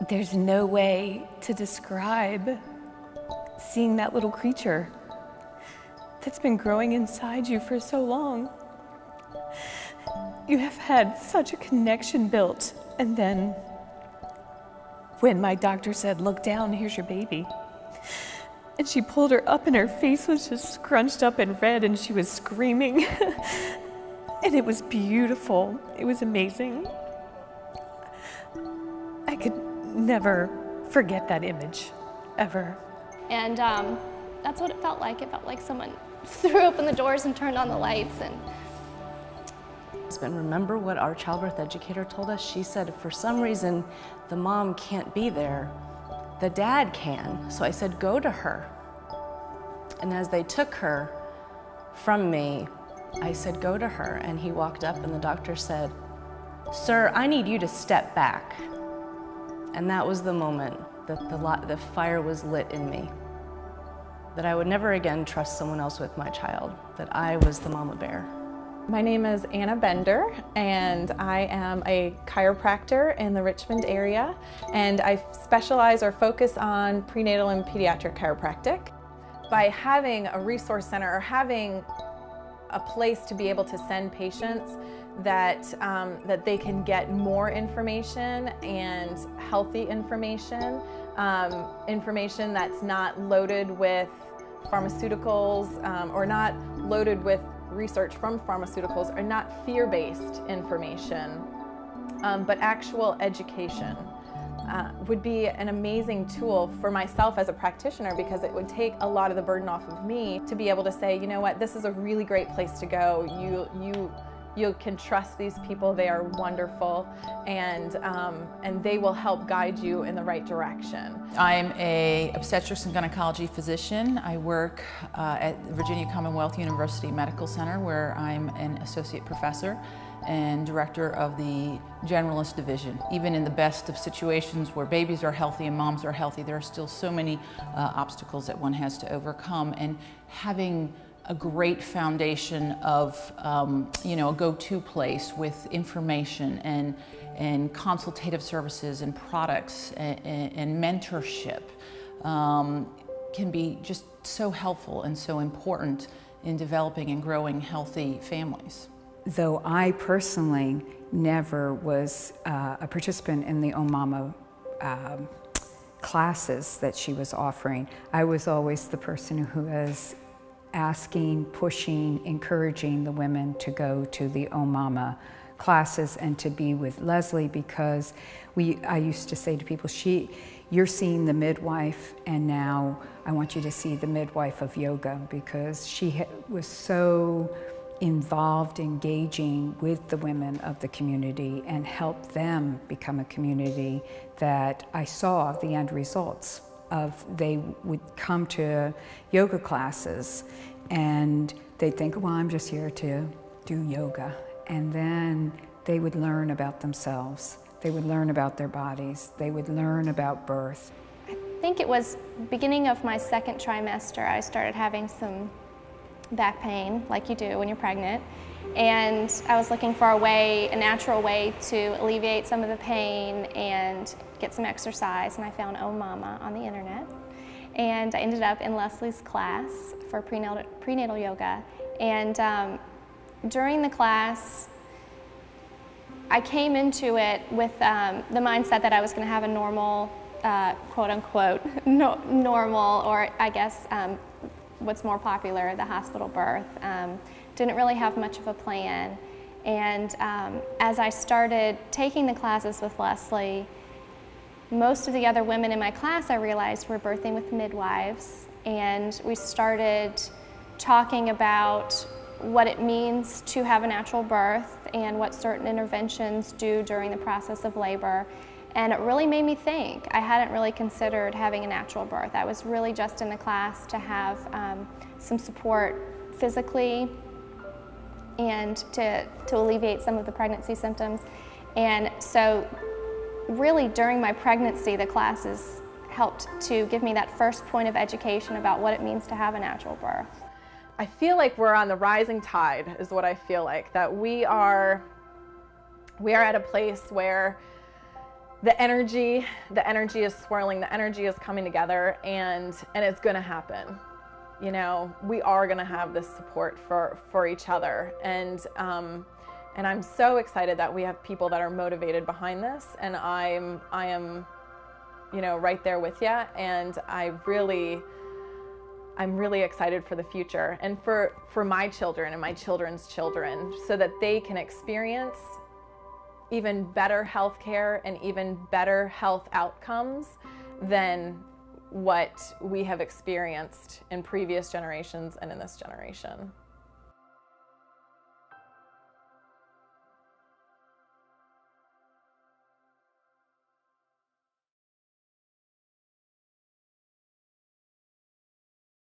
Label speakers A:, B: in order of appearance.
A: There's no way to describe seeing that little creature that's been growing inside you for so long. You have had such a connection built, and then when my doctor said, "Look down, here's your baby," and she pulled her up and her face was just scrunched up and red and she was screaming. And it was beautiful. It was amazing. I could never forget that image, ever.
B: And that's what it felt like. It felt like someone threw open the doors and turned on the lights. And
C: remember what our childbirth educator told us? She said, if for some reason the mom can't be there, the dad can. So I said, go to her. And as they took her from me, I said, go to her. And he walked up and the doctor said, "Sir, I need you to step back." And that was the moment that the fire was lit in me. That I would never again trust someone else with my child, that I was the mama bear.
D: My name is Anna Bender, and I am a chiropractor in the Richmond area, and I specialize or focus on prenatal and pediatric chiropractic. By having a resource center or having a place to be able to send patients that they can get more information and healthy information, information that's not loaded with pharmaceuticals or not loaded with research from pharmaceuticals, or not fear-based information, but actual education. Would be an amazing tool for myself as a practitioner, because it would take a lot of the burden off of me to be able to say, you know what, this is a really great place to go. You can trust these people. They are wonderful, and they will help guide you in the right direction.
E: I'm an obstetrics and gynecology physician. I work at Virginia Commonwealth University Medical Center, where I'm an associate professor and director of the generalist division. Even in the best of situations where babies are healthy and moms are healthy, there are still so many obstacles that one has to overcome. And having a great foundation of a go-to place with information and consultative services and products and mentorship can be just so helpful and so important in developing and growing healthy families.
F: Though I personally never was a participant in the Ommama classes that she was offering, I was always the person who was asking, pushing, encouraging the women to go to the Ommama classes and to be with Leslie, because I used to say to people, you're seeing the midwife, and now I want you to see the midwife of yoga, because she was so involved, engaging with the women of the community and helped them become a community that I saw the end results of. They would come to yoga classes and they'd think, well, I'm just here to do yoga. And then they would learn about themselves. They would learn about their bodies. They would learn about birth.
B: I think it was beginning of my second trimester, I started having some back pain, like you do when you're pregnant. And I was looking for a natural way to alleviate some of the pain and get some exercise, and I found Ommama on the internet. And I ended up in Leslie's class for prenatal yoga. And during the class, I came into it with the mindset that I was going to have a normal, quote unquote, normal, or I guess what's more popular, the hospital birth. Didn't really have much of a plan. And as I started taking the classes with Leslie, most of the other women in my class, I realized, were birthing with midwives. And we started talking about what it means to have a natural birth and what certain interventions do during the process of labor. And it really made me think. I hadn't really considered having a natural birth. I was really just in the class to have some support physically and to alleviate some of the pregnancy symptoms. And so really during my pregnancy, the classes helped to give me that first point of education about what it means to have a natural birth.
D: I feel like we're on the rising tide, is what I feel like, that we are at a place where the energy is swirling, the energy is coming together, and it's gonna happen. You know, we are gonna have this support for each other, and I'm so excited that we have people that are motivated behind this, and I am, you know, right there with you, and I'm really excited for the future, and for my children and my children's children, so that they can experience even better health care and even better health outcomes than what we have experienced in previous generations and in this generation.